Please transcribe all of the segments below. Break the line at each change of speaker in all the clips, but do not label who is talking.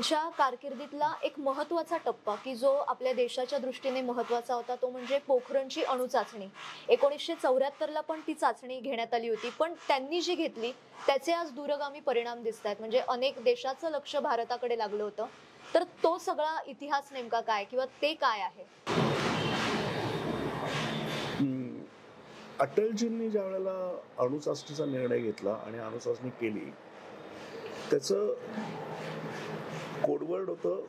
त्यांच्या कारकिर्दीतला एक महत्त्वाचा टप्पा की जो आपल्या देशाच्या दृष्टीने महत्त्वाचा होता तो म्हणजे पोखरणची अणुचाचणी. 1974ला पण ती चाचणी घेण्यात आली होती, पण त्यांनी जी घेतली त्याचे आज दूरगामी परिणाम दिसत आहेत. म्हणजे अनेक देशाचं लक्ष भारताकडे लागलं होतं. तर तो सगळा इतिहास नेमका काय किंवा ते काय आहे?
अटलजींनी ज्या वेळेला अणुचाचणीचा निर्णय घेतला आणि अणुचाचणी केली, त्याचं कोडवर्ड होतं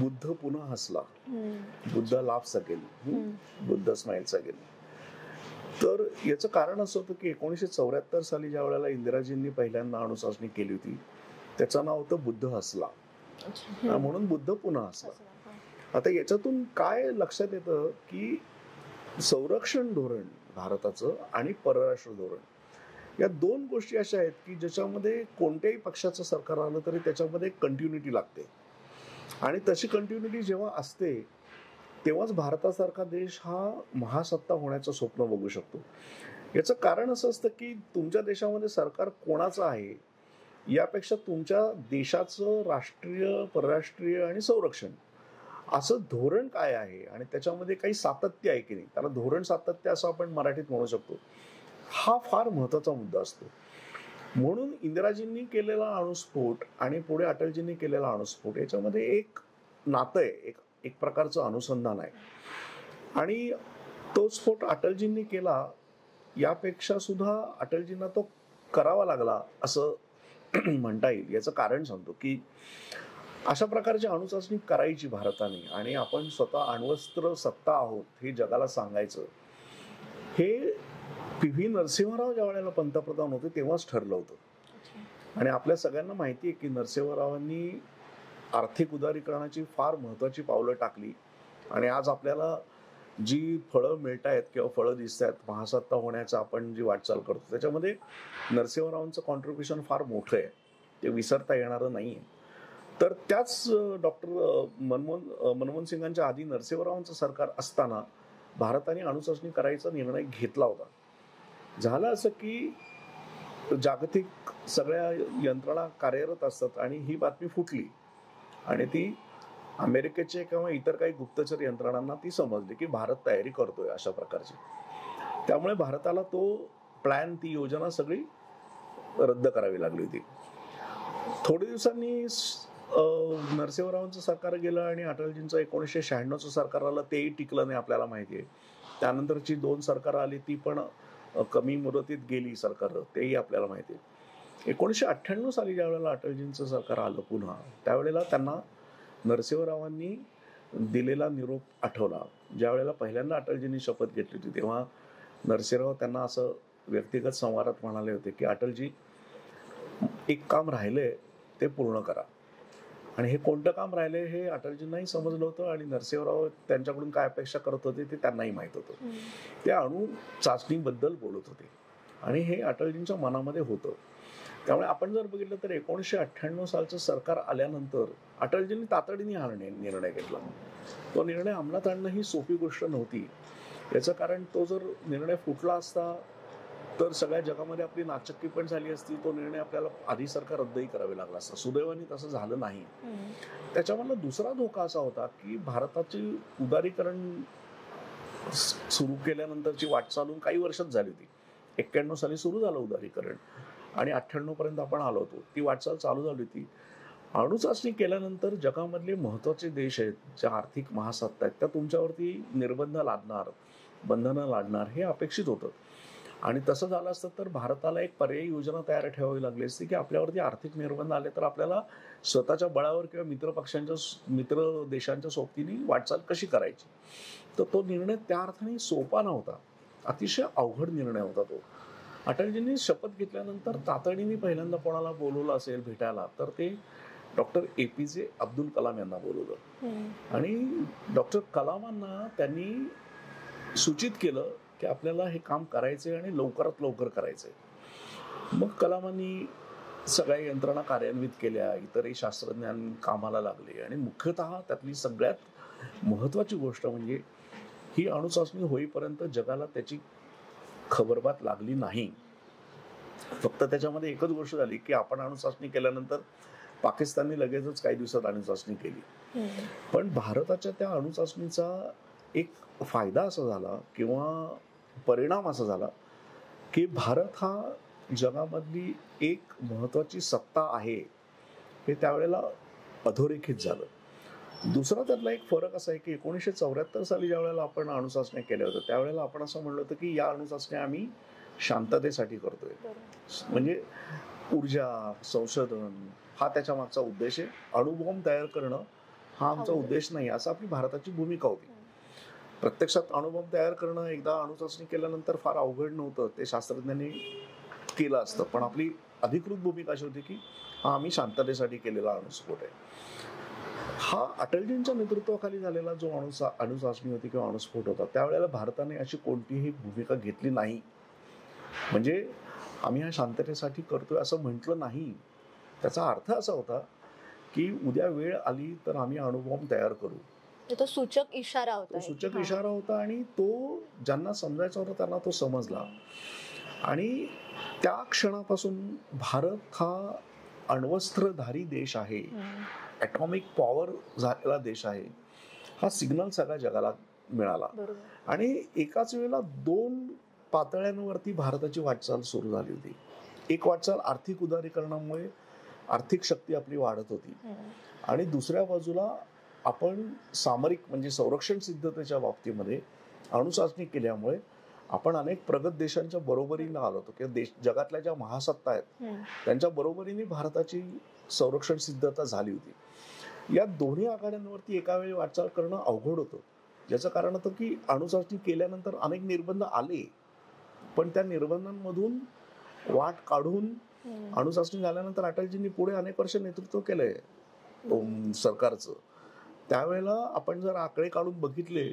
बुद्ध पुन्हा हसला, Buddha laughs again, Buddha smiles again. तर याचं कारण असं होतं की 1974 साली ज्या वेळेला इंदिराजींनी पहिल्यांदा अणुचाचणी केली होती त्याचं नाव होतं बुद्ध हसला, म्हणून बुद्ध पुन्हा हसला. आता याच्यातून काय लक्षात येतं की संरक्षण धोरण भारताचं आणि परराष्ट्र धोरण या दोन गोष्टी अशा आहेत की ज्याच्यामध्ये कोणत्याही पक्षाचं सरकार आलं तरी त्याच्यामध्ये कंटिन्युटी लागते, आणि तशी कंटिन्युटी जेव्हा असते तेव्हाच भारतासारखा देश हा महासत्ता होण्याचं स्वप्न बघू शकतो. याचं कारण असं असतं की तुमच्या देशामध्ये सरकार कोणाचं आहे यापेक्षा तुमच्या देशाचं राष्ट्रीय, परराष्ट्रीय आणि संरक्षण असं धोरण काय आहे आणि त्याच्यामध्ये काही सातत्य आहे की नाही, त्याला धोरण सातत्य असं आपण मराठीत म्हणू शकतो, हा फार महत्वाचा मुद्दा असतो. म्हणून इंदिराजींनी केलेला अणुस्फोट आणि पुढे अटलजींनी केलेला अणुस्फोट याच्यामध्ये एक नातं आहे, एक प्रकारचं अनुसंधान आहे. आणि तो स्फोट अटलजींनी केला यापेक्षा सुद्धा अटलजींना तो करावा लागला असं म्हणता येईल. याचं कारण सांगतो की अशा प्रकारची अणुचाचणी करायची भारताने आणि आपण स्वतः अण्वस्त्र सत्ता आहोत हे जगाला सांगायचं, हे पी.व्ही. नरसिंहराव ज्या वेळेला पंतप्रधान होते तेव्हाच ठरलं होतं. आणि आपल्या सगळ्यांना माहिती आहे की नरसिंहरावांनी आर्थिक उदारीकरणाची फार महत्वाची पावलं टाकली आणि आज आपल्याला जी फळं मिळत आहेत किंवा फळं दिसत आहेत महासत्ता होण्याचं आपण जी वाटचाल करतो त्याच्यामध्ये नरसिंहरावांचं कॉन्ट्रीब्युशन फार मोठं आहे, ते विसरता येणारं नाही आहे. तर त्याच डॉक्टर मनमोहन सिंगांच्या आधी नरसिंहरावांचं सरकार असताना भारताने अणुचाचणी करायचा निर्णय घेतला होता. झालं असं की जागतिक सगळ्या यंत्रणा कार्यरत असतात आणि ही बातमी फुटली आणि ती अमेरिकेचे किंवा इतर काही गुप्तचर यंत्रणांना ती समजली की भारत तयारी करतोय अशा प्रकारची. त्यामुळे भारताला तो प्लॅन, ती योजना सगळी रद्द करावी लागली होती. थोड्या दिवसांनी नरसिंहरावांचं सरकार गेलं आणि अटलजींचं 1996चं सरकार आलं, तेही टिकलं नाही आपल्याला माहिती आहे. त्यानंतरची 2 सरकार आली ती पण कमी मुदतीत गेली सरकार, तेही आपल्याला माहिती आहे. 1998 साली ज्या वेळेला अटलजींचं सरकार आलं पुन्हा, त्यावेळेला त्यांना नरसिंहरावांनी दिलेला निरोप आठवला. ज्या वेळेला पहिल्यांदा अटलजींनी शपथ घेतली होती तेव्हा नरसिंहराव त्यांना असं व्यक्तिगत संवादात म्हणाले होते की अटलजी, एक काम राहिलंय ते पूर्ण करा. आणि हे कोणतं काम राहिले हे अटलजींनाही समजलं होतं आणि नरसिंहराव त्यांच्याकडून काय अपेक्षा करत होते ते त्यांनाही माहीत होतं. ते अणु चाचणीबद्दल बोलत होते आणि हे अटलजींच्या मनामध्ये होतं. त्यामुळे आपण जर बघितलं तर 1998 सालचं सरकार आल्यानंतर अटलजींनी तातडीने हा निर्णय घेतला. तो निर्णय अंमलात आणणं ही सोपी गोष्ट नव्हती. याचं कारण तो जर निर्णय फुटला असता तर सगळ्या जगामध्ये आपली नाचक्की पण झाली असती. तो निर्णय आपल्याला आधी सरकार रद्दही करावे लागला असता. सुदैवाने तसं झालं नाही. त्याच्यामधला दुसरा धोका असा होता की भारताची उदारीकरण सुरू केल्यानंतरची वाटचाल काही वर्षात झाली होती. 91 साली सुरू झालं उदारीकरण आणि 98 पर्यंत आपण आलो होतो. ती वाटचाल चालू झाली होती. अणुचाचणी केल्यानंतर जगामधले महत्वाचे देश आहेत, ज्या आर्थिक महासत्ता आहेत, त्या तुमच्यावरती निर्बंध लादणार, बंधनं लादणार हे अपेक्षित होतं. आणि तसं झालं असतं तर भारताला एक पर्यायी योजना तयार ठेवावी लागली असती की आपल्यावरती आर्थिक निर्बंध आले तर आपल्याला स्वतःच्या बळावर किंवा मित्र देशांच्या सोबतीने वाटचाल कशी करायची. तर तो निर्णय त्या अर्थाने सोपा नव्हता, अतिशय अवघड निर्णय होता तो. अटलजींनी शपथ घेतल्यानंतर तातडीने पहिल्यांदा कोणाला बोलवलं असेल भेटायला तर ते डॉक्टर ए.पी.जे. अब्दुल कलाम यांना बोलवलं आणि डॉक्टर कलामांना त्यांनी सूचित केलं की आपल्याला हे काम करायचंय आणि लवकरात लवकर करायचंय. मग कलामांनी सगळ्या यंत्रणा कार्यान्वित केल्या, इतरही शास्त्रज्ञान कामाला लागले आणि मुख्यतः त्यातली सगळ्यात महत्वाची गोष्ट म्हणजे ही अणुचाचणी होईपर्यंत जगाला त्याची खबरबात लागली नाही. फक्त त्याच्यामध्ये एकच गोष्ट झाली की आपण अणुचाचणी केल्यानंतर पाकिस्तानने लगेचच काही दिवसात अणुचाचणी केली. पण भारताच्या त्या अणुचाचणीचा एक फायदा असा झाला किंवा परिणाम असा झाला की भारत हा जगामधली एक महत्वाची सत्ता आहे हे त्यावेळेला अधोरेखित झालं. दुसरा त्यातला एक फरक असा आहे की 1974 साली ज्या वेळेला आपण अणुचाचण्या केल्या होत्या त्यावेळेला आपण असं म्हणलं होतं की या अणुचाचण्या आम्ही शांततेसाठी करतोय. म्हणजे ऊर्जा संशोधन हा त्याच्या मागचा उद्देश आहे. अणुबॉम्ब तयार करणं हा आमचा उद्देश नाही, असं आपली भारताची भूमिका होती. प्रत्यक्षात अणुबॉम्ब तयार करणं एकदा अणुचाचणी केल्यानंतर फार अवघड नव्हतं, ते शास्त्रज्ञांनी केलं असतं. पण आपली अधिकृत भूमिका अशी होती की हा आम्ही शांततेसाठी केलेला अणुस्फोट आहे. हा अटलजींच्या नेतृत्वाखाली झालेला जो अणुचाचणी होती किंवा अणुस्फोट होता त्यावेळेला भारताने अशी कोणतीही भूमिका घेतली नाही. म्हणजे आम्ही हा शांततेसाठी करतोय असं म्हटलं नाही. त्याचा अर्थ असा होता की उद्या वेळ आली तर आम्ही अणुबॉम्ब तयार करू.
तो सूचक इशारा होता.
तो सूचक इशारा होता आणि तो ज्यांना समजायचा होता त्यांना तो समजला. आणि त्या क्षणापासून भारत हा अण्वस्त्रधारी देश आहे, ॲटॉमिक पॉवर झालेला देश आहे, हा सिग्नल सगळ्या जगाला मिळाला. आणि एकाच वेळेला 2 पातळ्यांवरती भारताची वाटचाल सुरू झाली होती. एक वाटचाल आर्थिक उदारीकरणामुळे आर्थिक शक्ती आपली वाढत होती आणि दुसऱ्या बाजूला आपण सामरिक म्हणजे संरक्षण सिद्धतेच्या बाबतीमध्ये अणुचाचणी केल्यामुळे आपण अनेक प्रगत देशांच्या बरोबरीला आलो होतो किंवा जगातल्या ज्या महासत्ता आहेत त्यांच्या बरोबरीने भारताची संरक्षण सिद्धता झाली होती. या दोन्ही आघाड्यांवरती एका वेळी वाटचाल करणं अवघड होतं. याचं कारण होतं की अणुचाचणी केल्यानंतर अनेक निर्बंध आले, पण त्या निर्बंधांमधून वाट काढून अणुचाचणी झाल्यानंतर अटलजींनी पुढे अनेक वर्ष नेतृत्व केलंय सरकारचं. त्यावेळेला आपण जर आकडे काढून बघितले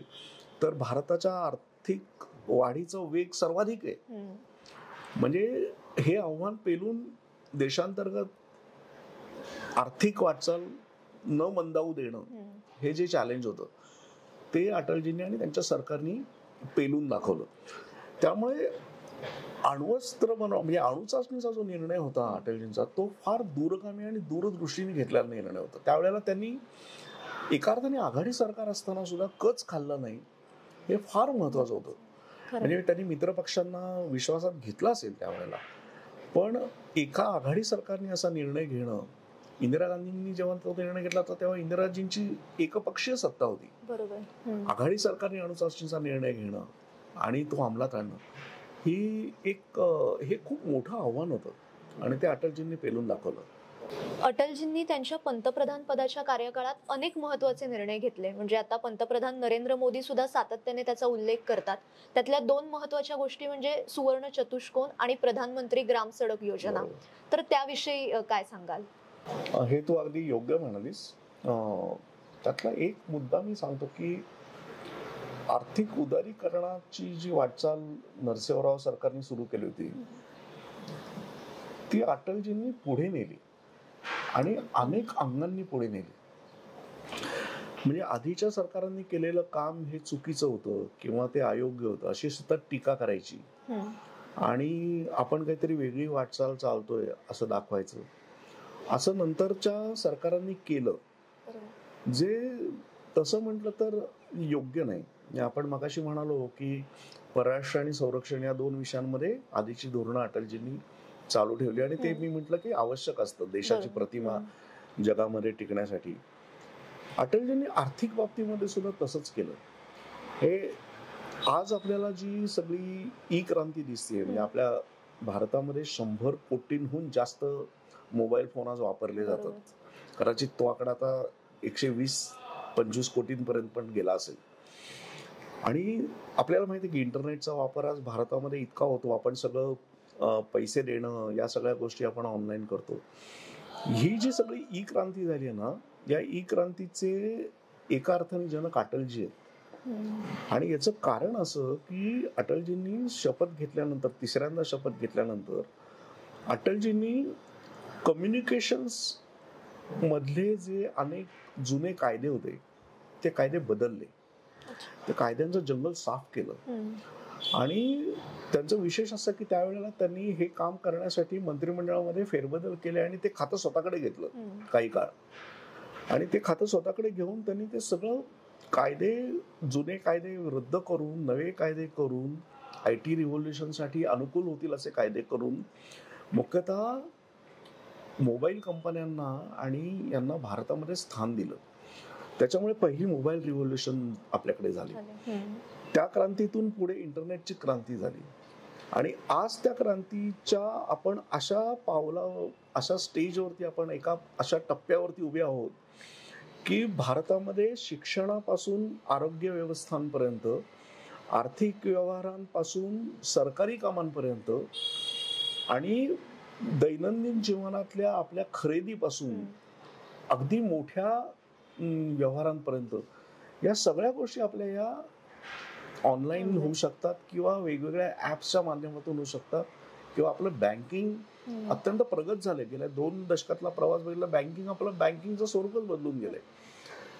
तर भारताच्या आर्थिक वाढीचं वेग सर्वाधिक आहे. म्हणजे हे आव्हान पेलून देशांतर्गत आर्थिक वाटचाल न मंदावू देणं हे जे चॅलेंज होतं ते अटलजींनी आणि त्यांच्या सरकारने पेलून दाखवलं. त्यामुळे अण्वस्त्र म्हणजे अणुचाचणीचा जो निर्णय होता अटलजींचा तो फार दूरगामी आणि दूरदृष्टीने घेतलेला निर्णय होता. त्यावेळेला त्यांनी एका अर्थाने आघाडी सरकार असताना सुद्धा कच खाल्ला नाही, हे फार महत्वाचं होतं. म्हणजे त्यांनी मित्रपक्षांना विश्वासात घेतला असेल त्यावेळेला, पण एका आघाडी सरकारने असा निर्णय घेणं, इंदिरा गांधींनी जेव्हा तो निर्णय घेतला होता तेव्हा इंदिराजींची एकपक्षीय सत्ता होती. बरोबर. आघाडी सरकारने अणुचाचणीचा निर्णय घेणं आणि तो अंमलात आणणं हे खूप मोठं आव्हान होतं आणि ते अटलजींनी पेलून दाखवलं.
अटलजींनी त्यांच्या पंतप्रधान पदाच्या कार्यकाळात अनेक महत्त्वाचे निर्णय घेतले. म्हणजे आता पंतप्रधान नरेंद्र मोदी सुद्धा सातत्याने त्याचा उल्लेख करतात. त्यातल्या 2 महत्त्वाच्या गोष्टी म्हणजे सुवर्ण चतुष्कोन आणि प्रधानमंत्री ग्राम सडक योजना. तर त्याविषयी काय सांगाल?
हे तू अगदी योग्य म्हणालीस. त्यातला एक मुद्दा मी सांगतो की आर्थिक उदारीकरणाची जी वाटचाल नरसिंहराव सरकारने सुरू केली होती ती अटलजींनी पुढे नेली आणि अनेक अंगांनी पुढे नेली. म्हणजे आधीच्या सरकारांनी केलेलं काम हे चुकीचं होतं किंवा ते अयोग्य होतं अशी सुद्धा टीका करायची आणि आपण काहीतरी वेगळी वाटचाल चालतोय असं दाखवायचं. असं नंतरच्या सरकारांनी केलं जे तसं म्हटलं तर योग्य नाही. आपण मगाशी म्हणालो की परराष्ट्र आणि संरक्षण या 2 विषयांमध्ये आधीची धोरणं अटलजींनी चालू ठेवली आणि ते मी म्हटलं की आवश्यक असतं देशाची प्रतिमा जगामध्ये टिकण्यासाठी. अटलजींनी आर्थिक बाबतीमध्ये सुद्धा तसंच केलं. हे आज आपल्याला जी सगळी ई क्रांती दिसते म्हणजे आपल्या भारतामध्ये 100 कोटींहून जास्त मोबाईल फोन आज वापरले जातात. कदाचित तो आकडा आता 120-125 कोटींपर्यंत पण गेला असेल. आणि आपल्याला माहिती आहे की इंटरनेटचा वापर आज भारतामध्ये इतका होतो, आपण सगळं पैसे देणं या सगळ्या गोष्टी आपण ऑनलाईन करतो. ही जी सगळी ई क्रांती झाली आहे ना, या ई क्रांतीचे एका अर्थाने जनक अटलजी आहेत. आणि याचं कारण असं की अटलजींनी शपथ घेतल्यानंतर 3ऱ्यांदा शपथ घेतल्यानंतर अटलजींनी कम्युनिकेशन्स मधले जे अनेक जुने कायदे होते ते कायदे बदलले. त्या कायद्यांचं जंगल साफ केलं आणि त्यांचं विशेष असं की त्यावेळेला त्यांनी हे काम करण्यासाठी मंत्रिमंडळामध्ये फेरबदल केले आणि ते खातं स्वतःकडे घेतलं काही काळ. आणि ते खातं स्वतःकडे घेऊन त्यांनी ते सगळं कायदे, जुने कायदे रद्द करून नवे कायदे करून IT रिव्होल्युशनसाठी अनुकूल होतील असे कायदे करून मुख्यतः मोबाईल कंपन्यांना आणि यांना भारतामध्ये स्थान दिलं. त्याच्यामुळे पहिली मोबाईल रिव्होल्युशन आपल्याकडे झाली. त्या क्रांतीतून पुढे इंटरनेटची क्रांती झाली. आणि आज त्या क्रांतीच्या आपण अशा स्टेजवरती आपण एका अशा टप्प्यावरती उभे आहोत की भारतामध्ये शिक्षणापासून आरोग्य व्यवस्थांपर्यंत, आर्थिक व्यवहारांपासून सरकारी कामांपर्यंत आणि दैनंदिन जीवनातल्या आपल्या खरेदीपासून अगदी मोठ्या व्यवहारांपर्यंत या सगळ्या गोष्टी आपल्या या ऑनलाईन होऊ शकतात किंवा वेगवेगळ्या ऍप्सच्या माध्यमातून होऊ शकतात. किंवा आपलं बँकिंग अत्यंत प्रगत झालंय. गेल्या 2 दशकातला प्रवास बघितला, बँकिंगचं स्वरूपच बदलून गेलंय.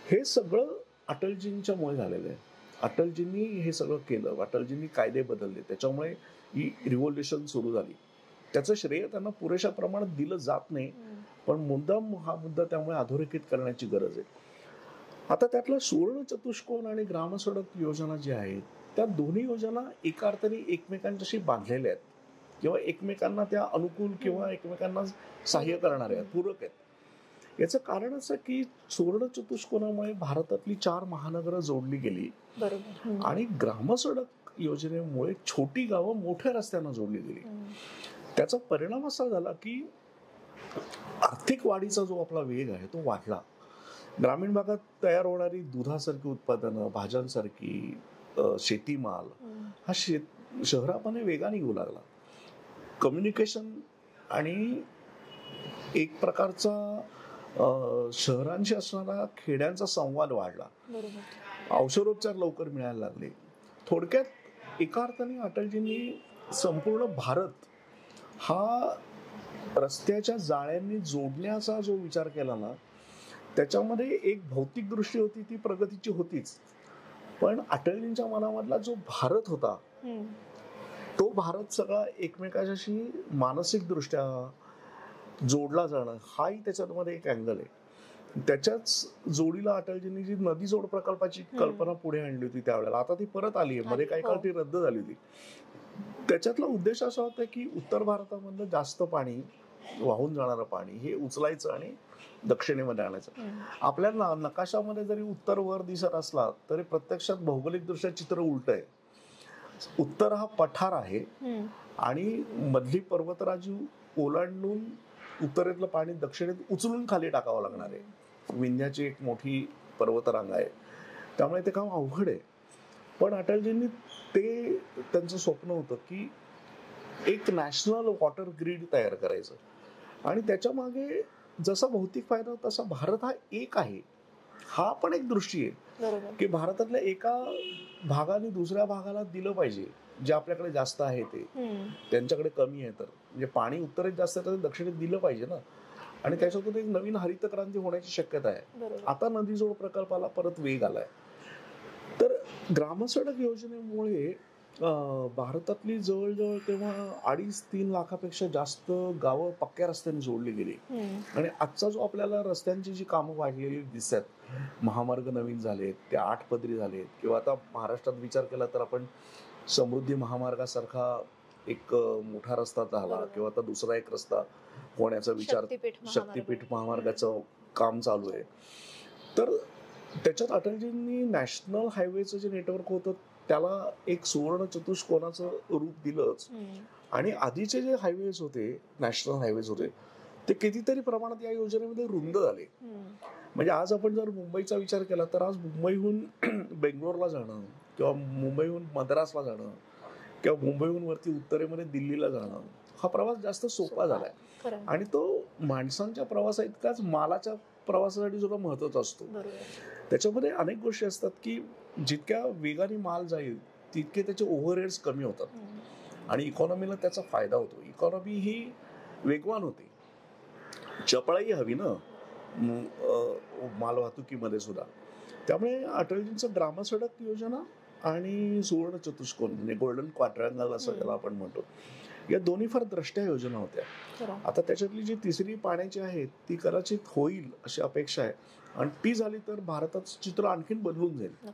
हे सगळं अटलजींच्यामुळे झालेलं आहे. अटलजींनी हे सगळं केलं, अटलजींनी कायदे बदलले, त्याच्यामुळे ही रिव्होल्युशन सुरू झाली. त्याचं श्रेय त्यांना पुरेशा प्रमाणात दिलं जात नाही, पण मुद्दाम हा मुद्दा त्यामुळे अधोरेखित करण्याची गरज आहे. आता त्यातला सुवर्ण चतुष्कोन आणि ग्रामसडक योजना जी आहेत त्या दोन्ही योजना एका अर्थाने एकमेकांच्याशी बांधलेल्या आहेत किंवा एकमेकांना त्या अनुकूल किंवा एकमेकांना सहाय्य करणाऱ्या आहेत, पूरक आहेत. याचं कारण असं की सुवर्ण चतुष्कोनामुळे भारतातली 4 महानगरं जोडली गेली आणि ग्रामसडक योजनेमुळे छोटी गावं मोठ्या रस्त्यांना जोडली गेली. त्याचा परिणाम असा झाला की आर्थिक वाढीचा जो आपला वेग आहे तो वाढला. ग्रामीण भागात तयार होणारी दुधासारखी उत्पादनं, भाज्यांसारखी शेतीमाल हा शहरामध्ये वेगाने येऊ लागला. कम्युनिकेशन आणि एक प्रकारचा शहरांशी असणारा खेड्यांचा संवाद वाढला. औषधोपचार लवकर मिळायला लागले. थोडक्यात एका अर्थाने अटलजींनी संपूर्ण भारत हा रस्त्याच्या जाळ्यांनी जोडण्याचा जो विचार केला ना, त्याच्यामध्ये एक भौतिक दृष्टी होती, ती प्रगतीची होतीच, पण अटलजींच्या मनामधला जो भारत होता तो भारत सगळा एकमेकांशी मानसिक दृष्ट्या जोडला जाणं हाही त्याच्यामध्ये एक अँगल आहे. त्याच्याच जोडीला अटलजींनी जी नदी जोड प्रकल्पाची कल्पना पुढे आणली होती त्यावेळेला, आता ती परत आली आहे, मध्ये काही काळ ती रद्द झाली होती. त्याच्यातला उद्देश असा होता की उत्तर भारतामधलं जास्त पाणी, वाहून जाणारं पाणी हे उचलायचं आणि दक्षिणेमध्ये आणायचं. आपल्या नकाशामध्ये जरी उत्तर वर दिसत असला तरी प्रत्यक्षात भौगोलिक दृष्ट्या चित्र उलट आहे. उत्तर हा पठार आहे आणि मधली पर्वतराजी ओलांडून उत्तरेतलं पाणी दक्षिणेत उचलून खाली टाकावं लागणार आहे. विंध्याची एक मोठी पर्वतरांग आहे, त्यामुळे ते काम अवघड आहे. पण अटलजींनी त्यांचं स्वप्न होतं की एक नॅशनल वॉटर ग्रीड तयार करायचं आणि त्याच्या मागे जसा भौतिक फायदा तसा भारत हा एक आहे हा पण एक दृष्टी आहे की भारतातल्या एका भागाने दुसऱ्या भागाला दिलं पाहिजे. जे आपल्याकडे जास्त आहे ते त्यांच्याकडे कमी आहे, तर म्हणजे पाणी उत्तरेत जास्त आहे तर दक्षिणेत दिलं पाहिजे ना. आणि त्याच्यातून एक नवीन हरित क्रांती होण्याची शक्यता आहे. आता नदी जोड प्रकल्पाला परत वेग आलाय. तर ग्रामसडक योजनेमुळे भारतातली जवळजवळ तेव्हा 2.5-3 लाखापेक्षा जास्त गावं पक्क्या रस्त्याने जोडली गेली. आणि आजचा जो आपल्याला रस्त्यांची जी कामं वाढलेली दिसतात, महामार्ग नवीन झालेत, ते 8 पदरी झालेत, किंवा आता महाराष्ट्रात विचार केला तर आपण समृद्धी महामार्गासारखा एक मोठा रस्ता झाला, किंवा आता दुसरा एक रस्ता होण्याचा विचार, शक्तीपीठ महामार्गाचं काम चालू आहे. तर त्याच्यात अटलजींनी नॅशनल हायवेचं जे नेटवर्क होतं त्याला एक सुवर्ण चतुष्कोनाचं रूप दिलंच. आणि आधीचे जे हायवेज होते, नॅशनल हायवेज होते, ते कितीतरी प्रमाणात या योजनेमध्ये रुंद झाले. म्हणजे आज आपण जर मुंबईचा विचार केला तर आज मुंबईहून बेंगलोरला जाणं, किंवा मुंबईहून मद्रासला जाणं, किंवा मुंबईहून वरती उत्तरेमध्ये दिल्लीला जाणं, हा प्रवास जास्त सोपा झालाय. आणि तो माणसांच्या प्रवासा इतकाच मालाच्या प्रवासासाठी सुद्धा महत्वाचा असतो. त्याच्यामध्ये अनेक गोष्टी असतात की जितक्या वेगाने माल जाईल तितके त्याचे ओव्हरहेड्स कमी होतात आणि इकॉनॉमीला त्याचा फायदा होतो. इकॉनॉमी ही वेगवान होते. चपळाई हवी ना माल वाहतुकीमध्ये सुद्धा. त्यामुळे अटलजींचं ग्रामसडक योजना आणि सुवर्ण चतुष्कोन म्हणजे गोल्डन क्वाड्रँगल असं त्याला आपण म्हणतो, या दोन्ही फार द्रष्ट्या योजना होत्या. आता त्याच्यातली जी तिसरी पाण्याची आहे ती कदाचित होईल अशी अपेक्षा आहे, आणि ती झाली तर भारताचं चित्र आणखीन बदलून जाईल.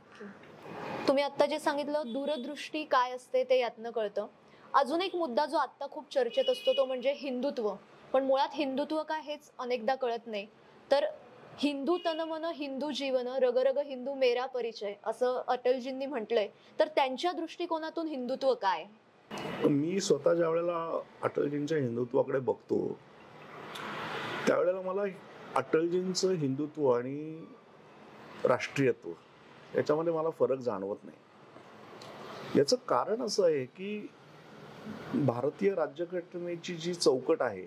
तुम्ही आता जे सांगितलं दूरदृष्टी काय असते ते यातनं कळतं. अजून एक मुद्दा जो आता खूप चर्चेत असतो तो म्हणजे हिंदुत्व. पण मुळात हिंदुत्व काय हेच अनेकदा कळत नाही. तर हिंदू तन मन हिंदू जीवन रग रग हिंदू मेरा परिचय असं अटलजींनी म्हटलंय. तर त्यांच्या दृष्टिकोनातून हिंदुत्व काय?
मी स्वतः ज्या वेळेला अटलजींच्या हिंदुत्वाकडे बघतो त्यावेळेला मला अटलजींचं हिंदुत्व आणि राष्ट्रीयत्व याच्यामध्ये मला फरक जाणवत नाही. याचं कारण असं आहे की भारतीय राज्यघटनेची जी चौकट आहे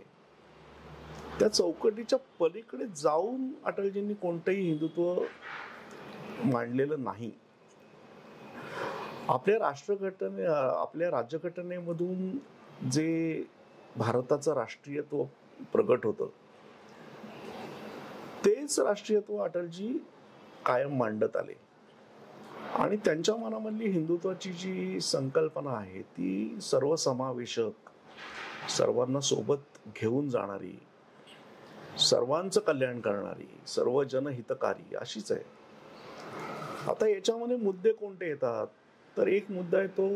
त्या चौकटीच्या पलीकडे जाऊन अटलजींनी कोणतंही हिंदुत्व मांडलेलं नाही. आपल्या राज्यघटनेमधून जे भारताचं राष्ट्रीयत्व प्रगट होतं तेच राष्ट्रीयत्व अटलजी कायम मांडत आले, आणि त्यांच्या मनामधली हिंदुत्वाची जी संकल्पना आहे ती सर्वसमावेशक, सर्वांना सोबत घेऊन जाणारी, सर्वांचं कल्याण करणारी, सर्व जनहितकारी अशीच आहे. आता याच्यामध्ये मुद्दे कोणते येतात तर एक मुद्दा आहे तो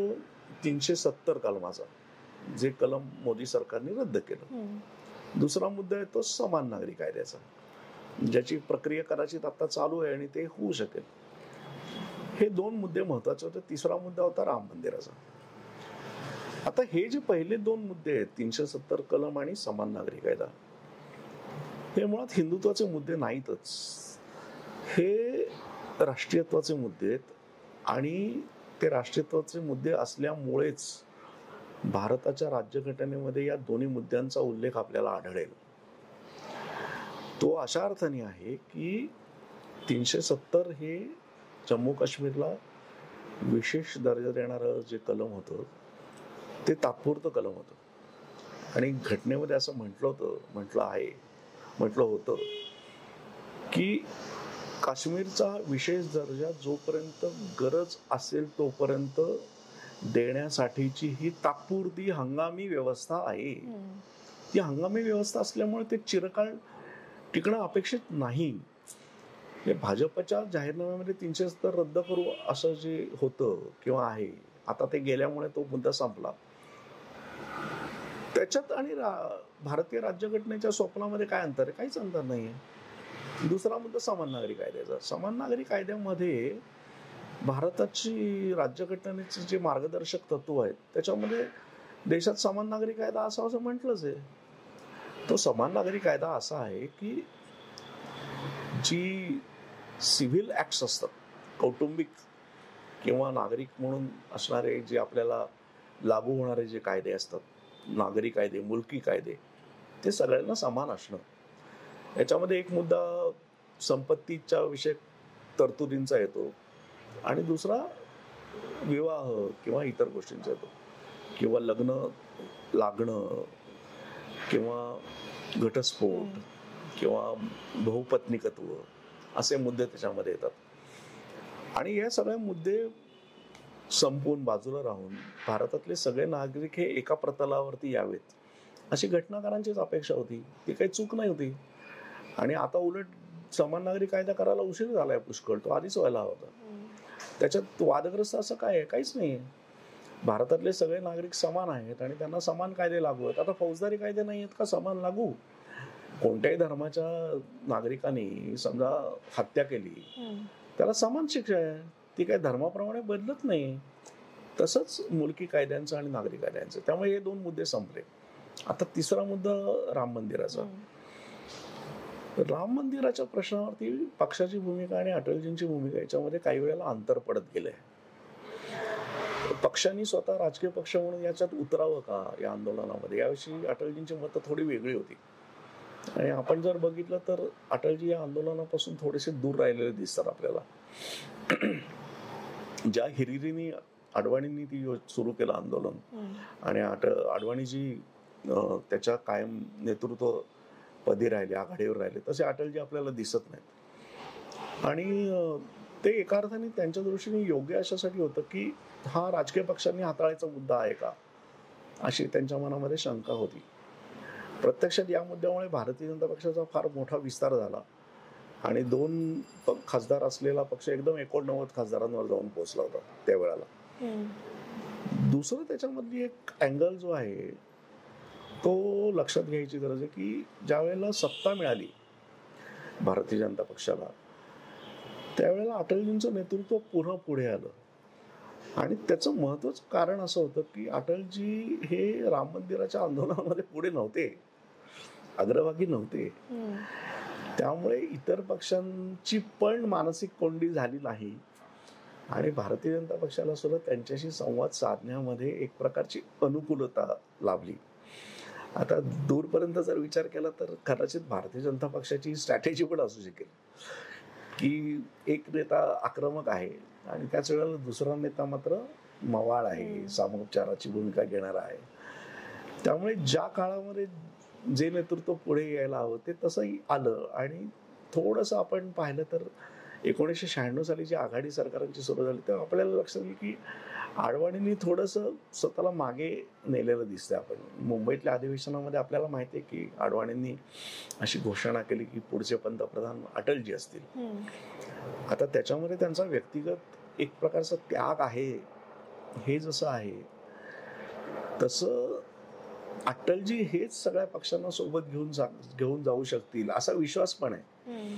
370 कलमाचा, जे कलम मोदी सरकारने रद्द केलं. दुसरा मुद्दा आहे तो समान नागरी कायद्याचा, ज्याची प्रक्रिया कदाचित आता चालू आहे आणि ते होऊ शकेल. हे दोन मुद्दे महत्वाचे होते. तिसरा मुद्दा होता राम मंदिराचा. आता हे जे पहिले दोन मुद्दे आहेत 370 कलम आणि समान नागरी कायदा, हे मुळात हिंदुत्वाचे मुद्दे नाहीतच, हे राष्ट्रीयत्वाचे मुद्दे आहेत. आणि ते राष्ट्रीयत्वाचे मुद्दे असल्यामुळेच भारताच्या राज्यघटनेमध्ये या दोन्ही मुद्द्यांचा उल्लेख आपल्याला आढळेल. तो अशा अर्थाने आहे की 370 हे जम्मू काश्मीरला विशेष दर्जा देणारं जे कलम होतं ते तात्पुरतं कलम होतं, आणि घटनेमध्ये असं म्हटलं होतं की काश्मीरचा विशेष दर्जा जोपर्यंत गरज असेल तोपर्यंत देण्यासाठीची ही तात्पुरती हंगामी व्यवस्था आहे. ती हंगामी व्यवस्था असल्यामुळे ते चिरकाळ टिकणं अपेक्षित नाही. भाजपच्या जाहीरनाम्यामध्ये 370 रद्द करू असं जे होतं किंवा आहे, आता ते गेल्यामुळे तो मुद्दा संपला. त्याच्यात आणि भारतीय राज्यघटनेच्या स्वप्नामध्ये काय अंतर आहे? काहीच अंतर नाहीये. दुसरा मुद्दा समान नागरी कायद्याचा. समान नागरी कायद्यामध्ये भारताची राज्यघटनेचे जे मार्गदर्शक तत्व आहेत त्याच्यामध्ये देशात समान नागरी कायदा असावा असं म्हटलंच आहे. तो समान नागरी कायदा असा आहे की जी सिव्हिल ऍक्ट्स असतात, कौटुंबिक किंवा नागरिक म्हणून असणारे जे आपल्याला लागू होणारे जे कायदे असतात, नागरी कायदे, मुलकी कायदे, ते सगळ्यांना समान असणं. याच्यामध्ये एक मुद्दा संपत्तीच्या विषयक तरतुदींचा येतो आणि दुसरा विवाह किंवा इतर गोष्टींचा येतो, किंवा लग्न लागणं किंवा घटस्फोट किंवा बहुपत्निकत्व असे मुद्दे त्याच्यामध्ये येतात. आणि या सगळे मुद्दे संपून बाजूला राहून भारतातले सगळे नागरिक हे एका प्रतलावरती यावेत अशी घटनाकारांचीच अपेक्षा होती. ती काही चूक नाही होती. आणि आता उलट समान नागरी कायदा करायला उशीर झालाय पुष्कळ, तो आधीच व्हायला हवा होता. त्याच्यात वादग्रस्त असं काय आहे? काहीच नाही. भारतातले सगळे नागरिक समान आहेत आणि त्यांना समान कायदे लागू आहेत. आता फौजदारी कायदे नाही आहेत का समान लागू? कोणत्याही धर्माच्या नागरिकांनी समजा हत्या केली त्याला समान शिक्षा आहे, ती काही धर्माप्रमाणे बदलत नाही. तसंच मुलकी कायद्यांचं आणि नागरी कायद्यांचं. त्यामुळे हे दोन मुद्दे संपले. आता तिसरा मुद्दा राम मंदिराचा. राम मंदिराच्या प्रश्नावरती पक्षाची भूमिका आणि अटलजींची भूमिका याच्यामध्ये काही वेळेला अंतर पडत गेलंय. पक्षांनी स्वतः राजकीय पक्ष म्हणून याच्यात उतरावं का या आंदोलनामध्ये, याविषयी अटलजींची मतं थोडी वेगळी होती. आणि आपण जर बघितलं तर अटलजी या आंदोलनापासून थोडेसे दूर राहिलेले दिसतात आपल्याला. ज्या हिरिरीने अडवाणींनी ती सुरू केलं आंदोलन आणि अडवाणीजी त्याच्या कायम नेतृत्व पदी राहिले, आघाडीवर राहिले, तसे अटलजी आपल्याला दिसत नाहीत. आणि ते एका अर्थाने त्यांच्या दृष्टीने योग्य अशासाठी होतं की हा राजकीय पक्षांनी हाताळायचा मुद्दा आहे का, अशी त्यांच्या मनामध्ये शंका होती. प्रत्यक्षात या मुद्द्यामुळे भारतीय जनता पक्षाचा फार मोठा विस्तार झाला आणि 2 खासदार असलेला पक्ष एकदम 89 खासदारांवर जाऊन पोहोचला होता त्यावेळेला. दुसरं त्याच्यामधली एक अँगल जो आहे तो लक्षात घ्यायची गरज आहे की ज्या वेळेला सत्ता मिळाली भारतीय जनता पक्षाला, त्यावेळेला अटलजींचं नेतृत्व पुन्हा पुढे आलं आणि त्याचं महत्वाचं कारण असं होतं की अटलजी हे राम मंदिराच्या आंदोलनामध्ये पुढे नव्हते, अग्रभागी नव्हते. त्यामुळे इतर पक्षांची पण मानसिक कोंडी झाली नाही आणि भारतीय जनता पक्षाला सुद्धा त्यांच्याशी संवाद साधण्यामध्ये एक प्रकारची अनुकूलता लाभली. आता दूरपर्यंत जर विचार केला तर कदाचित भारतीय जनता पक्षाची स्ट्रॅटेजी पण असू शकेल की एक नेता आक्रमक आहे आणि त्याच वेळेला दुसरा नेता मात्र मवाळ आहे, सामोपचाराची भूमिका घेणारा आहे. त्यामुळे ज्या काळामध्ये जे नेतृत्व पुढे यायला हवं ते तसंही आलं आणि थोडंसं आपण पाहिलं तर 1996 साली जी आघाडी सरकारांची सुरू झाली तेव्हा आपल्याला लक्षात येईल की आडवाणींनी थोडंसं स्वतःला मागे नेलेलं दिसतंय. आपण मुंबईतल्या अधिवेशनामध्ये आपल्याला माहिती आहे की आडवाणींनी अशी घोषणा केली की पुढचे पंतप्रधान अटलजी असतील. आता त्याच्यामध्ये त्यांचा व्यक्तिगत एक प्रकारचा त्याग आहे, हे जसं आहे तसं अटलजी हेच सगळ्या पक्षांना सोबत घेऊन जाऊ शकतील असा विश्वास पण आहे.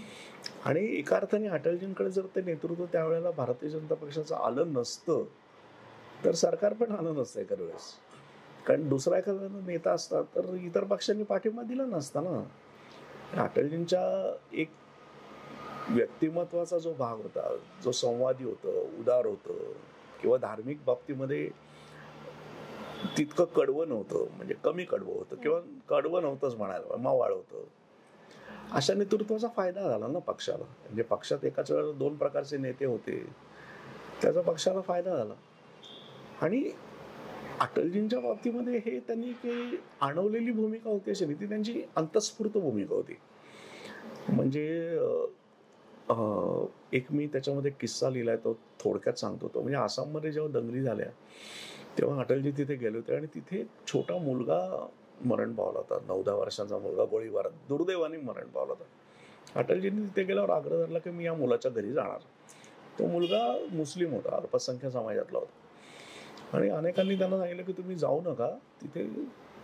आणि एका अर्थाने अटलजींकडे जर ते नेतृत्व त्यावेळेला भारतीय जनता पक्षाचं आलं नसतं तर सरकार पण आलं नसतं एखाद्या वेळेस, कारण दुसरा एखादा नेता असता तर इतर पक्षांनी पाठिंबा दिला नसता ना. अटलजींच्या एक व्यक्तिमत्वाचा जो भाग होता, जो संवादी होतं, उदार होतं किंवा धार्मिक बाबतीमध्ये तितकं कडवं नव्हतं, म्हणजे कमी कडवं होतं किंवा कडवं नव्हतंच म्हणायला, मवाळ होतं, अशा नेतृत्वाचा फायदा झाला ना पक्षाला. म्हणजे पक्षात एकाच वेळेला 2 प्रकारचे नेते होते, त्याचा पक्षाला फायदा झाला. आणि अटलजींच्या बाबतीमध्ये हे त्यांनी काही आणवलेली भूमिका होती अशी नाही, ती त्यांची अंतस्फूर्त भूमिका होती. म्हणजे एक मी त्याच्यामध्ये किस्सा लिहिलाय तो थोडक्यात सांगतो. तो म्हणजे आसाममध्ये जेव्हा दंगली झाल्या तेव्हा अटलजी तिथे गेले होते आणि तिथे छोटा मुलगा मरण पावला होता, 9-10 वर्षांचा मुलगा गोळीबारात दुर्दैवाने मरण पावला होता. अटलजींनी तिथे गेल्यावर आग्रह धरला की मी या मुलाच्या घरी जाणार. तो मुलगा मुस्लिम होता, अल्पसंख्याक समाजातला होता आणि अनेकांनी त्यांना सांगितलं की तुम्ही जाऊ नका, तिथे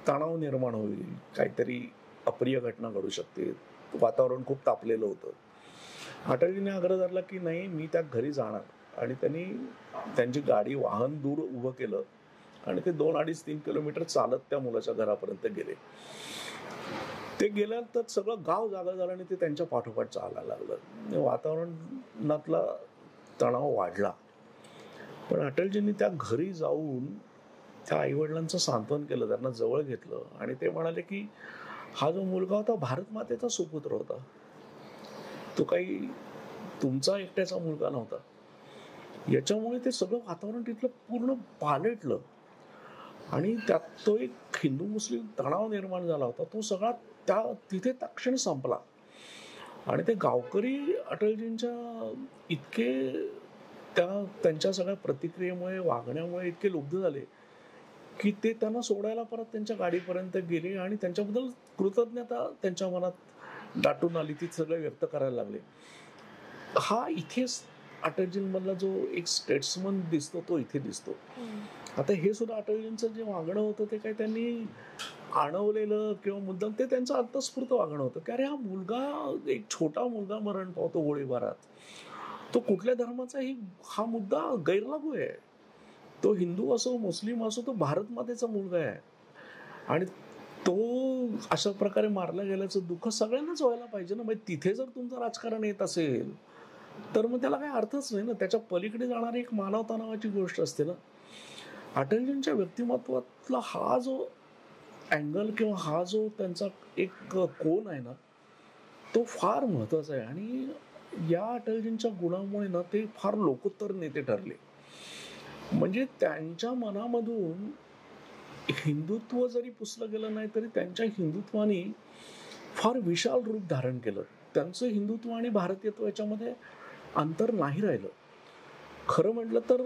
तणाव निर्माण होईल, काहीतरी अप्रिय घटना घडू शकते, वातावरण खूप तापलेलं होतं. अटलजीने आग्रह धरला की नाही, मी त्या घरी जाणार. आणि त्यांनी त्यांची गाडी वाहन दूर उभं केलं आणि ते 2-2.5-3 किलोमीटर चालत त्या मुलाच्या घरापर्यंत गेले. ते गेल्यानंतर सगळं गाव जागा झालं आणि ते त्यांच्या पाठोपाठ चालायला लागलं. वातावरणातला तणाव वाढला. पण अटलजींनी त्या घरी जाऊन त्या आईवडिलांचं सांत्वन केलं, त्यांना जवळ घेतलं आणि ते म्हणाले की हा जो मुलगा होता भारत मातेचा सुपुत्र होता, तो काही तुमचा एकट्याचा मुलगा नव्हता. याच्यामुळे ते सगळं वातावरण तिथलं पूर्ण पालटलं आणि त्यात तो एक हिंदू मुस्लिम तणाव निर्माण झाला होता, तो सगळा तिथे तक्षण संपला. आणि ते गावकरी अटलजींच्या इतके त्यांच्या सगळ्या प्रतिक्रियेमुळे, वागण्यामुळे इतके लुब्ध झाले की ते त्यांना सोडायला परत त्यांच्या गाडीपर्यंत गेले आणि त्यांच्याबद्दल कृतज्ञता त्यांच्या मनात दाटून आली, ती सगळं व्यक्त करायला लागले. हा इथेच अटलजींमधला जो एक स्टेट्समन दिसतो तो इथे दिसतो. आता हे सुद्धा अटलजींचं जे वागणं होतं ते काही त्यांनी आणवलेलं किंवा मुद्दाम, ते त्यांचं अंतस्फूर्त वागणं होतं की अरे हा मुलगा, एक छोटा मुलगा मरण पावतो गोळीबारात, तो कुठल्या धर्माचाही हा मुद्दा गैरलागू आहे. तो हिंदू असो मुस्लिम असो, तो भारत मातेचा मुलगा आहे आणि तो अशा प्रकारे मारला गेल्याचं दुःख सगळ्यांनाच व्हायला पाहिजे ना. म्हणजे तिथे जर तुमचं राजकारण येत असेल तर मग त्याला काही अर्थच नाही ना. त्याच्या पलीकडे जाणारी एक मानवता नावाची गोष्ट असते ना. अटलजींच्या व्यक्तिमत्वातला हा जो अँगल किंवा हा जो त्यांचा एक कोन आहे ना, तो फार महत्वाचा आहे. आणि या अटलजींच्या गुणामुळे ना ते फार लोकोत्तर नेते ठरले. म्हणजे त्यांच्या मनामधून हिंदुत्व जरी पुसलं गेलं नाही तरी त्यांच्या हिंदुत्वाने फार विशाल रूप धारण केलं. त्यांचं हिंदुत्व आणि भारतीयत्व याच्यामध्ये अंतर नाही राहिलं. खरं म्हटलं तर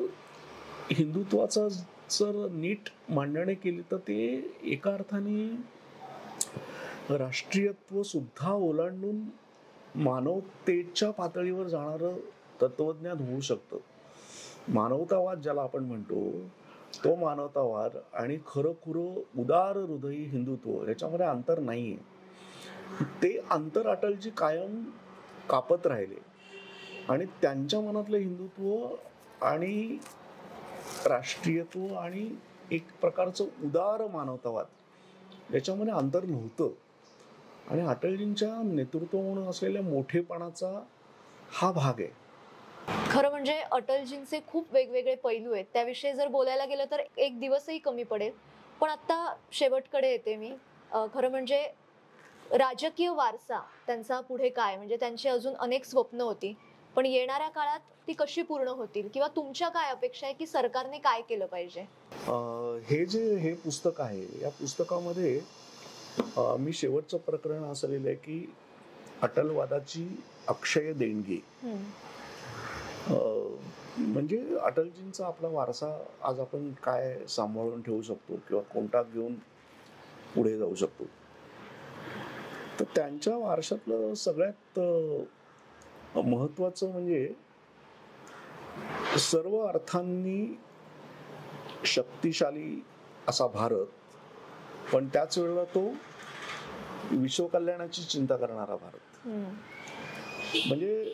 हिंदुत्वाचा जर नीट मांडणी केली तर ते एका अर्थाने राष्ट्रीयत्व सुद्धा ओलांडून मानवतेच्या पातळीवर जाणारं तत्वज्ञान होऊ शकतं. मानवतावाद ज्याला आपण म्हणतो तो मानवतावाद आणि खरंखुरं उदार हृदयी हिंदुत्व याच्यामध्ये अंतर नाहीये. ते अंतर अटलजी कायम कापत राहिले आणि त्यांच्या मनातलं हिंदुत्व आणि राष्ट्रीयत्व आणि एक प्रकारचं उदार मानवतावाद याच्यामध्ये अंतर नव्हतं. आणि अटलजींच्या नेतृत्व म्हणून असलेल्या मोठेपणाचा हा भाग आहे.
खरं म्हणजे अटलजींचे खूप वेगवेगळे पैलू आहेत, त्याविषयी जर बोलायला गेलं तर एक दिवसही कमी पडेल. पण आता शेवटकडे येते मी. खरं म्हणजे राजकीय वारसा त्यांचा पुढे काय, म्हणजे त्यांची अजून अनेक स्वप्न होती, पण येणाऱ्या काळात ती कशी पूर्ण होतील किंवा तुमच्या काय अपेक्षा आहे की सरकारने काय केलं पाहिजे?
हे पुस्तक आहे, या पुस्तकामध्ये मी शेवटचं प्रकरण असं लिहिलंय की अटलवादाची अक्षय देणगी. म्हणजे अटलजींचा आपला वारसा आज आपण काय सांभाळून ठेवू शकतो किंवा कोणता घेऊन पुढे जाऊ शकतो. तर त्यांच्या वारशातलं सगळ्यात महत्वाचं म्हणजे सर्व अर्थांनी शक्तिशाली असा भारत, पण त्याच वेळेला तो विश्वकल्याणाची चिंता करणारा भारत. म्हणजे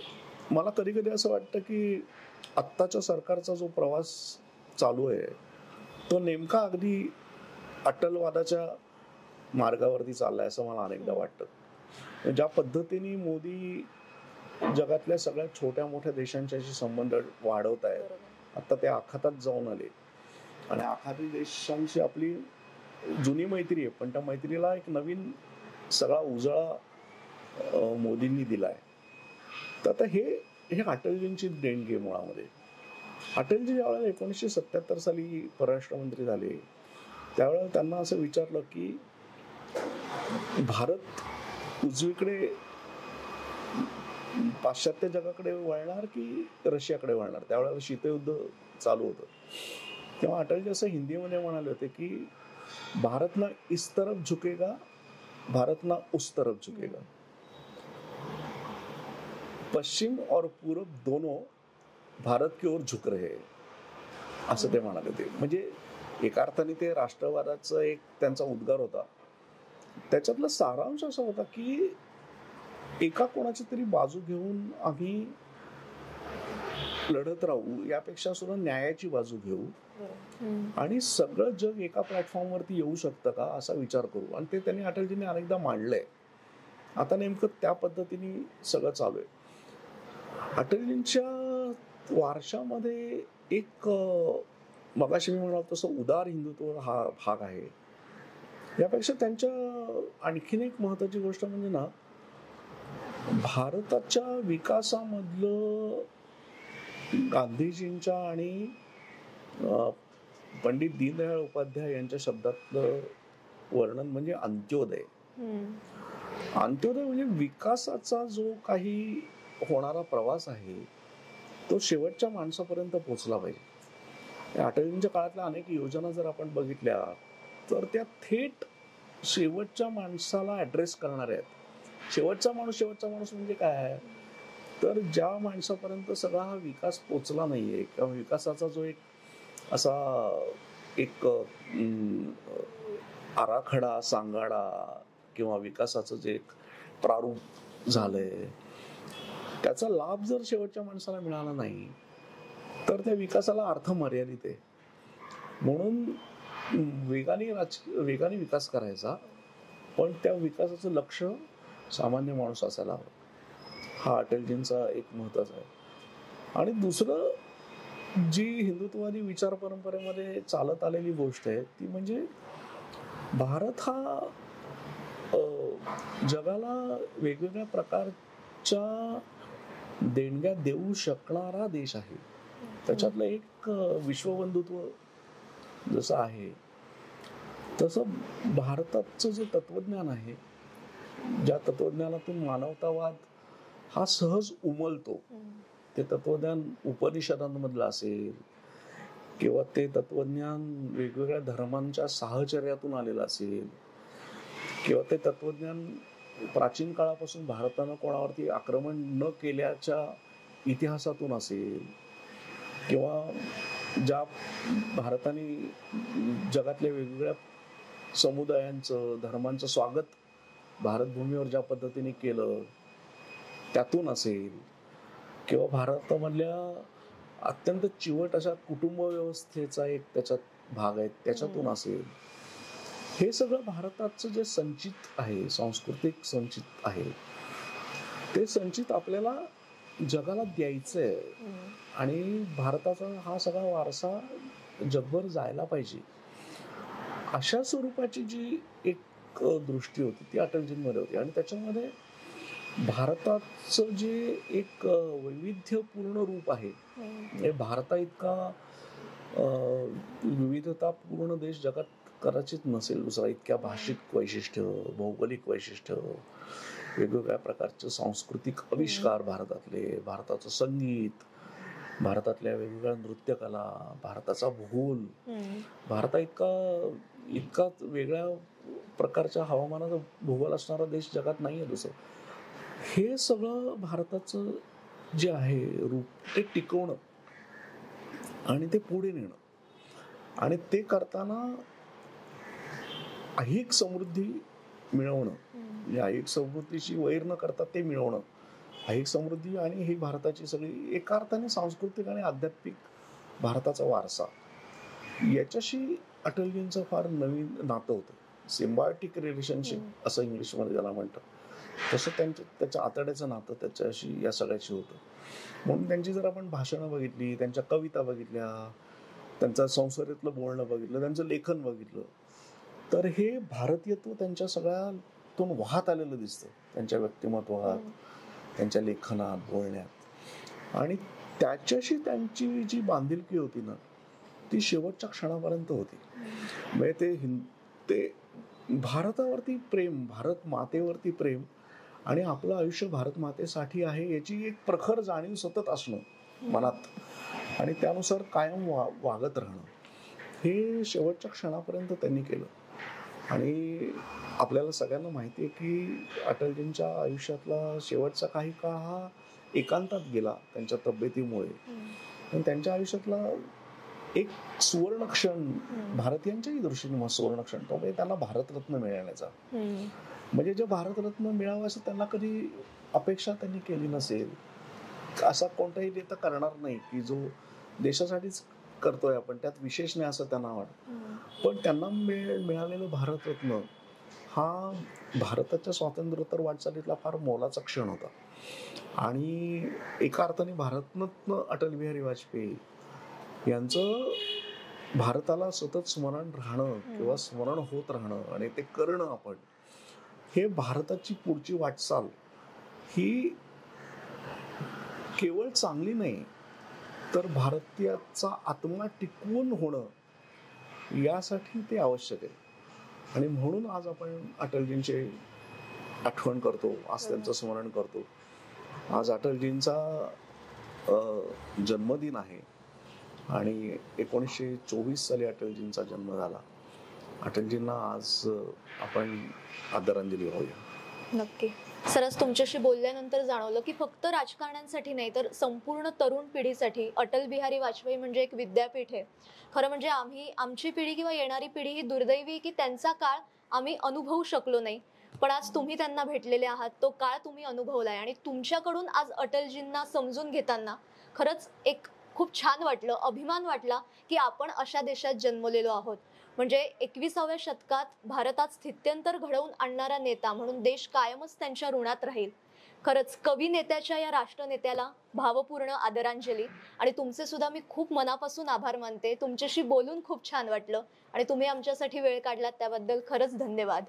मला कधी कधी असं वाटतं की आत्ताच्या सरकारचा जो प्रवास चालू आहे तो नेमका अगदी अटलवादाच्या मार्गावरती चाललाय असं मला अनेकदा वाटतं. ज्या पद्धतीने मोदी जगातल्या सगळ्यात छोट्या मोठ्या देशांच्याशी संबंध वाढवत आहेत, आता ते आखातात जाऊन आले आणि आखाती देशांची आपली जुनी मैत्री आहे, पण त्या मैत्रीला एक नवीन सगळा उजाळा मोदींनी दिलाय. तर आता हे अटलजींची देणगी मुळामध्ये. अटलजी ज्यावेळेला 1977 साली परराष्ट्र मंत्री झाले त्यावेळेला त्यांना असं विचारलं की भारत उजवीकडे पाश्चात्य जगाकडे वळणार की रशियाकडे वळणार. त्यावेळेला शीतयुद्ध चालू होतं. तेव्हा अटलजी असं हिंदीमध्ये म्हणाले होते की भारत ना इस तरफ झुकेगा, भारत ना उस तरफ झुकेगा, पश्चिम और पूरब दोनों भारत की ओर झुक रहे हैं, असं ते म्हणाले होते. म्हणजे एका अर्थाने ते राष्ट्रवादाचा एक त्यांचा उद्गार होता. त्याच्यातला सारांश असा होता की एका कोणाची तरी बाजू घेऊन आम्ही लढत राहू यापेक्षा सुद्धा न्यायाची बाजू घेऊ आणि सगळं जग एका प्लॅटफॉर्मवरती येऊ शकतं का असा विचार करू. आणि ते त्यांनी अटलजींनी अनेकदा मांडलंय. आता नेमकं त्या पद्धतीने सगळं चालू आहे. अटलजींच्या वारशामध्ये एक मगाशी मी म्हणालो तसं उदार हिंदुत्व हा भाग आहे. यापेक्षा त्यांच्या आणखीन एक महत्वाची गोष्ट म्हणजे ना, भारताच्या विकासामधलं गांधीजींच्या आणि पंडित दीनदयाळ उपाध्याय यांच्या शब्दातलं वर्णन म्हणजे अंत्योदय. अंत्योदय म्हणजे विकासाचा जो काही होणारा प्रवास आहे तो शेवटच्या माणसापर्यंत पोहोचला पाहिजे. अटलजींच्या काळातल्या अनेक योजना जर आपण बघितल्या तर त्या थेट शेवटच्या माणसाला ऍड्रेस करणाऱ्या आहेत. शेवटचा माणूस म्हणजे काय आहे तर ज्या माणसापर्यंत सगळा हा विकास पोचला नाहीये किंवा विकासाचा जो एक असा एक आराखडा सांगाडा किंवा विकासाचं जे एक प्रारूप झालंय त्याचा लाभ जर शेवटच्या माणसाला मिळाला नाही तर त्या विकासाला अर्थ मर्यादित आहे. म्हणून वेगाने विकास करायचा, पण त्या विकासाचं लक्ष सामान्य माणूस असायला हवं. हा अटलजींचा एक महत्वाचा आहे. आणि दुसरं जी हिंदुत्ववादी विचार परंपरेमध्ये चालत आलेली गोष्ट आहे ती म्हणजे भारत हा जगाला वेगवेगळ्या प्रकारच्या देणग्या देऊ शकणारा देश आहे. त्याच्यातलं एक विश्वबंधुत्व जसं आहे तसं भारताचं जे तत्वज्ञान आहे, ज्या तत्वज्ञानातून मानवतावाद हा सहज उमलतो ते तत्वज्ञान उपनिषदांमधलं असेल किंवा ते तत्वज्ञान वेगवेगळ्या धर्मांच्या साहचर्यातून आलेलं असेल किंवा ते तत्वज्ञान प्राचीन काळापासून भारतानं कोणावरती आक्रमण न केल्याच्या इतिहासातून असेल किंवा ज्या भारताने जगातल्या वेगवेगळ्या समुदायांचं धर्मांचं स्वागत भारतभूमीवर ज्या पद्धतीने केलं त्यातून असेल किंवा भारतामधल्या अत्यंत चिवट अशा कुटुंब व्यवस्थेचा एक त्याच्यात भाग आहे त्याच्यातून असेल, हे सगळं भारताचं जे संचित आहे, सांस्कृतिक संचित आहे, ते संचित आपल्याला जगाला द्यायचं आहे आणि भारताचा हा सगळा वारसा जगभर जायला पाहिजे अशा स्वरूपाची जी एक दृष्टी होती ती अटलजींमध्ये होती. आणि त्याच्यामध्ये भारताचं जे एक वैविध्यपूर्ण रूप आहे, भारता इतका विविधतापूर्ण देश जगात कदाचित नसेल दुसरा. इतक्या भाषिक वैशिष्ट्य, भौगोलिक वैशिष्ट्य, वेगवेगळ्या प्रकारचे सांस्कृतिक आविष्कार भारतातले, भारताचं संगीत, भारतातल्या वेगवेगळ्या नृत्यकला, भारताचा भूगोल, भारता इतका वेगळ्या प्रकारच्या हवामानाचा भूगोल असणारा देश जगात नाहीये दुसरं. हे सगळं भारताचं जे आहे रूप ते टिकवणं आणि ते पुढे नेणं आणि ते करताना ऐहिक समृद्धी मिळवणं, म्हणजे ऐहिक समृद्धीची वैर न करता ते मिळवणं, ऐहिक समृद्धी आणि ही भारताची सगळी एका अर्थाने सांस्कृतिक आणि आध्यात्मिक भारताचा वारसा, याच्याशी अटलजींचं फार नवीन नातं होतं. सिम्बायोटिक रिलेशनशिप असं इंग्लिशमध्ये त्याला म्हणतात, तसं त्याच्या आतड्याचं नातं त्याच्याशी या सगळ्याशी होतं. म्हणून त्यांची जर आपण भाषणं बघितली, त्यांच्या कविता बघितल्या, त्यांचं संसदेतलं बोलणं बघितलं, त्यांचं लेखन बघितलं, तर हे भारतीयत्व त्यांच्या सगळ्यातून वाहत आलेलं दिसतं, त्यांच्या व्यक्तिमत्वात, त्यांच्या लेखनात, बोलण्यात. आणि त्याच्याशी त्यांची जी बांधिलकी होती ना ती शेवटच्या क्षणापर्यंत होती. म्हणजे ते भारतावरती प्रेम, भारत मातेवरती प्रेम आणि आपलं आयुष्य भारत मातेसाठी आहे याची एक प्रखर जाणीव सतत असणं मनात आणि त्यानुसार कायम वागत राहणं, हे शेवटच्या क्षणापर्यंत त्यांनी केलं. आणि आपल्याला सगळ्यांना माहिती आहे की अटलजींच्या आयुष्यातला शेवटचा काही काळ हा एकांतात गेला त्यांच्या तब्येतीमुळे. पण त्यांच्या आयुष्यातला एक सुवर्ण क्षण, भारतीयांच्याही दृष्टीने सुवर्ण क्षण, तो म्हणजे त्यांना भारतरत्न मिळण्याचा. म्हणजे जे भारतरत्न मिळावं असं त्यांना कधी अपेक्षा त्यांनी केली नसेल, असा कोणताही नेता करणार नाही की जो देशासाठीच करतोय आपण, त्यात विशेष नाही असं त्यांना वाटतं. पण त्यांना मिळालेलं भारतरत्न हा भारताच्या स्वातंत्र्योत्तर वाटचालीतला फार मोलाचा क्षण होता. आणि एका अर्थाने भारतरत्न अटल बिहारी वाजपेयी यांचं भारताला सतत स्मरण राहणं किंवा स्मरण होत राहणं आणि ते करणं आपण, हे भारताची पुढची वाटचाल ही केवळ चांगली नाही तर भारतीयाचा आत्मा टिकवून होणं यासाठी ते आवश्यक आहे. आणि म्हणून आज आपण अटलजींचे आठवण करतो, आज त्यांचं स्मरण करतो. आज अटलजींचा जन्मदिन आहे आणि 1924 साली अटलजींचा जन्म झाला. अटलजींना आज आपण आदरांजली वाहूया.
नक्की. सरस, तुमच्याशी बोलल्यानंतर जाणवलं की फक्त राजकारण्यांसाठी नाही तर संपूर्ण तरुण पिढीसाठी अटल बिहारी वाजपेयी म्हणजे एक विद्यापीठ आहे. खरं म्हणजे आमची पिढी किंवा येणारी पिढी ही दुर्दैवी की त्यांचा काळ आम्ही अनुभवू शकलो नाही, पण आज तुम्ही त्यांना भेटलेले आहात, तो काळ तुम्ही अनुभवलाय आणि तुमच्याकडून आज अटलजींना समजून घेताना खरंच एक खूप छान वाटलं, अभिमान वाटला की आपण अशा देशात जन्मलेलो आहोत. म्हणजे 21व्या शतकात भारतात स्थित्यंतर घडवून आणणारा नेता म्हणून देश कायमच त्यांच्या ऋणात राहील. खरंच कवी नेत्याच्या या राष्ट्रनेत्याला भावपूर्ण आदरांजली. आणि तुमचे सुद्धा मी खूप मनापासून आभार मानते. तुमच्याशी बोलून खूप छान वाटलं आणि तुम्ही आमच्यासाठी वेळ काढलात त्याबद्दल खरंच धन्यवाद.